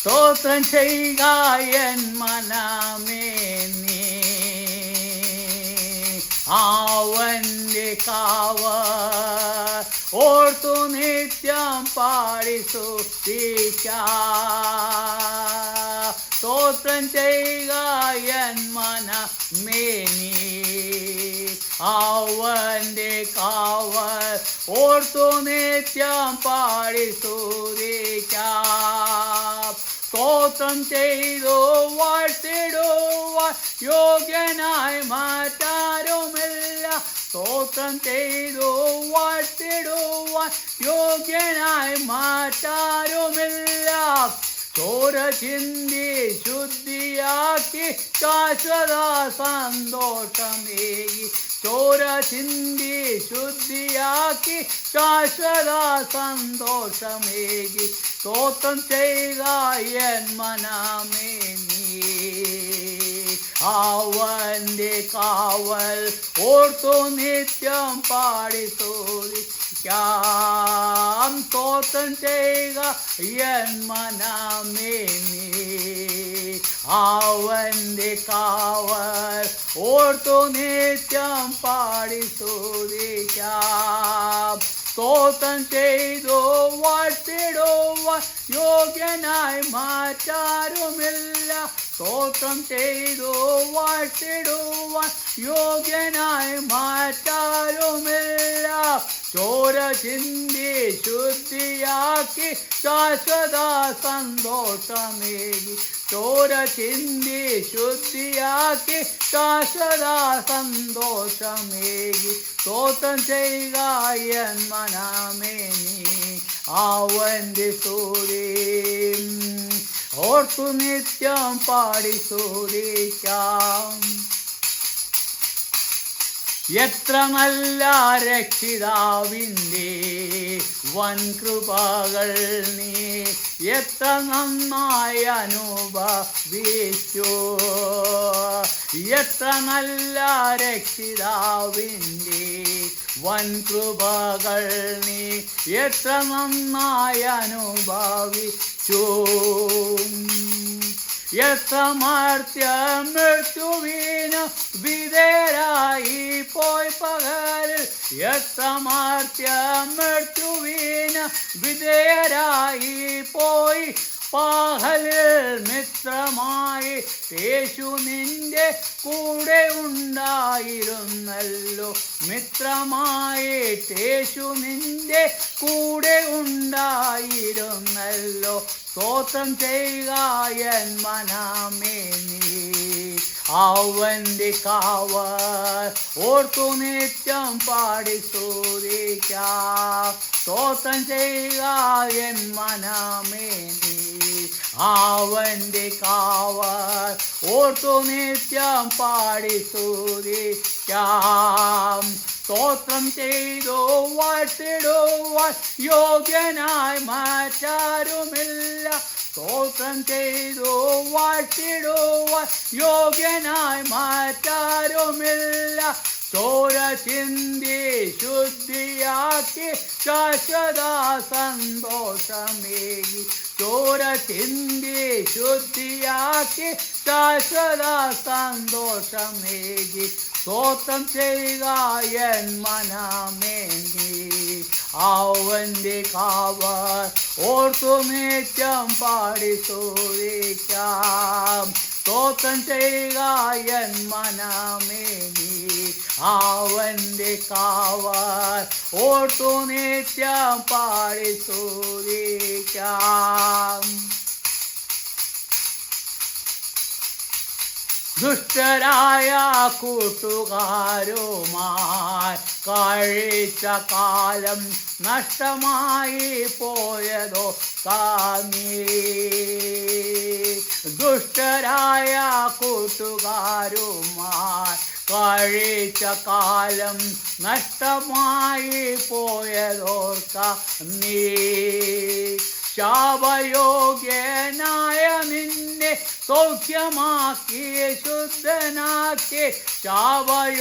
സ്തോത്രം ചെയ്യുക എൻ മനമേ നീ അവന്റെ കാവ ഓർത്തു നിത്യം പാടി സ്തുതിക്കാം. സ്തോത്രം ചെയ്യുക എൻ മനമേ നീ അവന്റെ കാവൽ ഓർത്തു നിത്യം പാടി സ്തുതിക്കാം. സ്തോത്രം ചെയ്തു വാഴ്ത്തിടുവാൻ യോഗ്യനായി മാറ്റാരുമില്ല. സ്തോത്രം ചെയ്തു വാഴ്ത്തിടുവാൻ യോഗ്യനായി മാറ്റാരുമില്ല. ചോര ചിന്തി ശുദ്ധിയാക്കി ശാശ്വത സന്തോഷമേകി. ചോര ചിന്തി ശുദ്ധിയാക്കി ശാശ്വത സന്തോഷമേകി. സ്തോത്രം ചെയ്യുക എൻ മനമേ നീ അവന്റെ കാവൽ ഓർത്തു നിത്യം പാടി സ്തുതിക്കാം. സ്തോത്രം ചെയ്യുക എൻ മനമേ നീ അവന്റെ കാവൽ ഓർത്തു നിത്യം പാടി സ്തുതിക്കാം. സ്തോത്രം ചെയ്തു വാഴ്ത്തിടുവാൻ യോഗ്യനായി മാറ്റാരുമില്ല. സ്തോത്രം ചെയ്തു വാഴ്ത്തിടുവാൻ യോഗ്യനായി മാറ്റാരുമില്ല. ചോര ചിന്തി ശുദ്ധിയാക്കി ശാശ്വത സന്തോഷമേകി. ചോര ചിന്തി ശുദ്ധിയാക്കി ശാശ്വത സന്തോഷമേകി. സ്തോത്രം ചെയ്യുക എൻ മനമേ നീ അവന്റെ സ്തുതി ഓർത്തു നിത്യം പാടി സ്തുതിക്കാം. എത്ര നല്ല രക്ഷിതാവിൻ്റെ വൻകൃപകൾ നീ എത്ര നന്നായി അനുഭവിച്ചു. എത്ര നല്ല രക്ഷിതാവിൻ്റെ വൻകൃപകൾ നീ എത്ര നന്നായി അനുഭവിച്ചു. യസമർത്യ മൃത്യുവിന് വിധേയരായി പോയി പകലിൽ. യസമർത്യ മൃത്യുവിന് വിധേയരായി പോയി പകലിൽ. മിത്രമായി യേശു നിന്റെ കൂടെ ഉണ്ടായിരുന്നല്ലോ. മിത്രമായി യേശു നിന്റെ കൂടെ ഉണ്ടായിരുന്നല്ലോ. സ്തോത്രം ചെയ്യുക എൻ മനമേ നീ അവന്റെ കാവൽ ഓർത്തു നിത്യം പാടി സ്തുതിക്കാം. സ്തോത്രം ചെയ്യുക എൻ മനമേ നീ അവന്റെ കാവൽ ഓർത്തു നിത്യം പാടി സ്തുതിക്കാം. സ്തോത്രം ചെയ്തു വാഴ്ത്തിടുവാൻ യോഗ്യനായി മാറ്റാരുമില്ല. സ്തോത്രം ചെയ്തു വാഴ്ത്തിടുവാൻ യോഗ്യനായി മാറ്റാരുമില്ല. ചോര ചിന്തി ശുദ്ധിയാക്കി ശാശ്വത സന്തോഷമേകി. ചോര ചിന്തി ശുദ്ധിയാക്കി ശാശ്വത സന്തോഷമേകി. സ്തോത്രം ചെയ്യുക എൻ മനമേ നീ അവന്റെ കാവൽ ഓർത്തു നിത്യം പാടി സ്തുതിക്കാം. സ്തോത്രം ചെയ്യുക എൻ മനമേ നീ അവന്റെ കാവൽ ഓർത്തു നിത്യം പാടി സ്തുതിക്കാം. ദുഷ്ടരായ കൂട്ടുകാരുമായി കഴിച്ച കാലം നഷ്ടമായി പോയതോ കാമി. ദുഷ്ടരായ കൂട്ടുകാരുമായി കഴിച്ച കാലം നഷ്ടമായി പോയതോർക്ക നീ. ശാപയോഗ്യനായ നിന്നെ സൗഖ്യമാക്കി ശുദ്ധനാക്കി. ശാപയോഗ്യനായ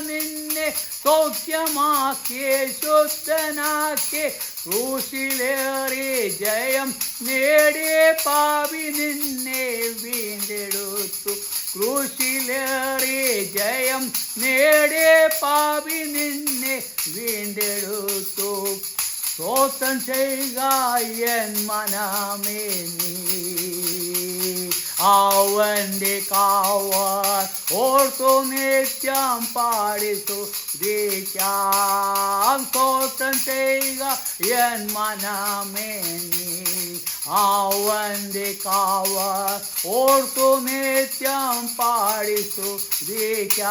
നിന്നെ സൗഖ്യമാക്കി ശുദ്ധനാക്കി ക്രൂശിലേറി ജയം നേടിയ പാപി നിന്നെ വീണ്ടെടുത്തു ക്രൂശിലേറി ജയം നേടിയ പാപി നിന്നെ വീണ്ടെടുത്തു സ്തോത്രം ചെയ്യുക എൻ മനമേ നീ അവന്റെ കാവൽ ഓർത്തു നിത്യം പാടി സ്തുതിക്കാം സ്തോത്രം ചെയ്യുക എൻ മനമേ നീ അവന്റെ കാവൽ ഓർത്തു നിത്യം പാടി സ്തുതിക്കാം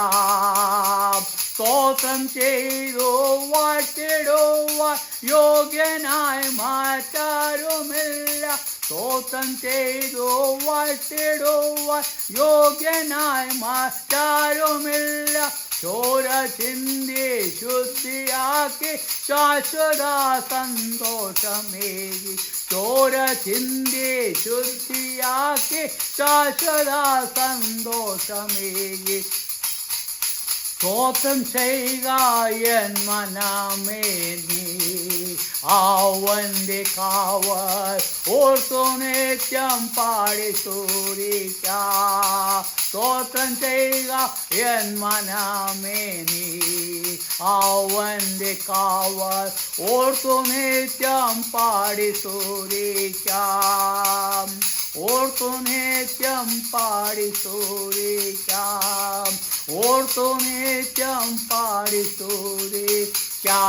സ്തോത്രം ചെയ്തു വാഴ്ത്തിടുവാൻ യോഗ്യനായി മറ്റാരുമില്ല സ്തോത്രം ചെയ്തു വാഴ്ത്തിടുവാൻ യോഗ്യനായി മറ്റാരുമില്ല ചോര ചിന്തി ശുദ്ധിയാക്കി ശാശ്വത സന്തോഷമേകി ചോര ചിന്തി ശുദ്ധിയാക്കി ശാശ്വത സന്തോഷമേകി സ്തോത്രം ചെയ്യുക എൻ മനമേ നീ അവന്റെ കാവൽ ഓർത്തു നിത്യം പാടി സ്തുതിക്കാം സ്തോത്രം ചെയ്യുക എൻ മനമേ നീ അവന്റെ കാവൽ ഓർത്തു നിത്യം പാടി സ്തുതിക്കാം ഓർത്തു നിത്യം പാടി സ്തുതിക്കാം ഓർത്തു നിത്യം പാടി സ്തുതിക്കാം